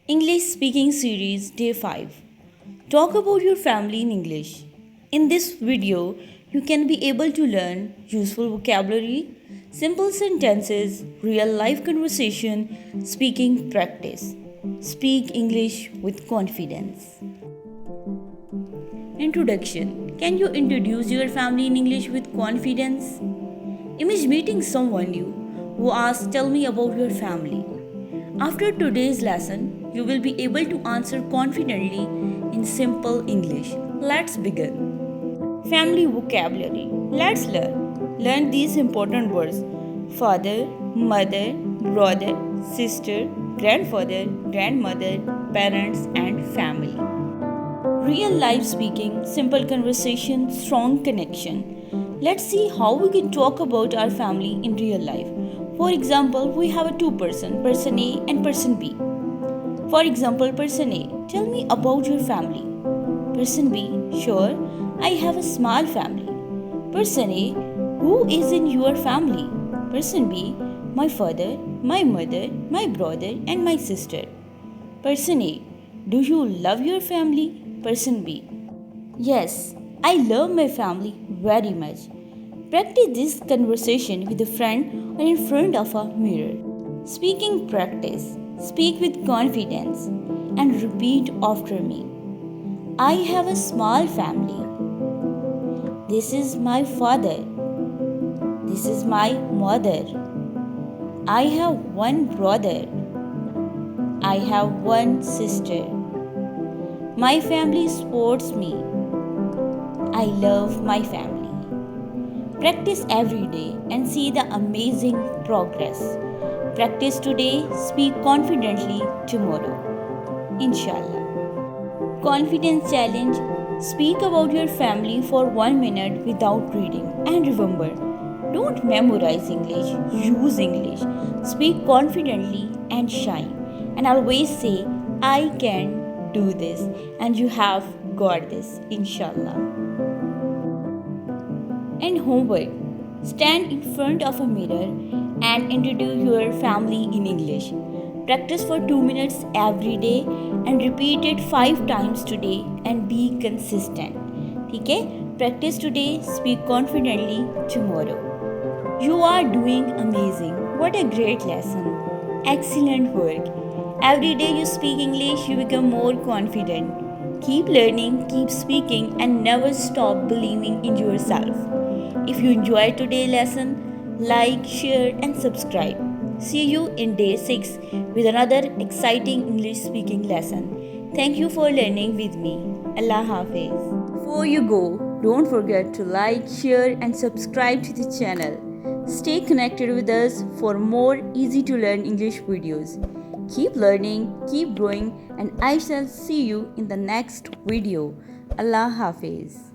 English Speaking Series Day 5. Talk about your family in English. In this video, you can be able to learn useful vocabulary, simple sentences, real life conversation, speaking practice. Speak English with confidence. Introduction. Can you introduce your family in English with confidence? Imagine meeting someone new who asks, "Tell me about your family." After today's lesson, you will be able to answer confidently in simple English. Let's begin. Family vocabulary. Let's learn. Learn these important words: father, mother, brother, sister, grandfather, grandmother, parents, and family. Real life speaking, simple conversation, strong connection. Let's see how we can talk about our family in real life. For example, we have a two person A and person B. For example, person A, tell me about your family. Person B, sure, I have a small family. Person A, who is in your family? Person B, my father, my mother, my brother, and my sister. Person A, do you love your family? Person B, yes, I love my family very much. Practice this conversation with a friend or in front of a mirror. Speaking practice. Speak with confidence and repeat after me. I have a small family. This is my father. This is my mother. I have one brother. I have one sister. My family supports me. I love my family. Practice every day and see the amazing progress. Practice today, speak confidently tomorrow. Inshallah. Confidence challenge. Speak about your family for 1 minute without reading. And remember, don't memorize English, use English. Speak confidently and shine. And always say, I can do this. And you have got this, inshallah. And homework. Stand in front of a mirror and introduce your family in English. Practice for 2 minutes every day and repeat it 5 times today and be consistent. Okay? Practice today, speak confidently tomorrow. You are doing amazing. What a great lesson. Excellent work. Every day you speak English, you become more confident. Keep learning, keep speaking, and never stop believing in yourself. If you enjoyed today's lesson, like, share, and subscribe. See you in day 6 with another exciting English speaking lesson. Thank you for learning with me. Allah Hafiz. Before you go, don't forget to like, share, and subscribe to the channel. Stay connected with us for more easy to learn English videos. Keep learning, keep growing, and I shall see you in the next video. Allah Hafiz.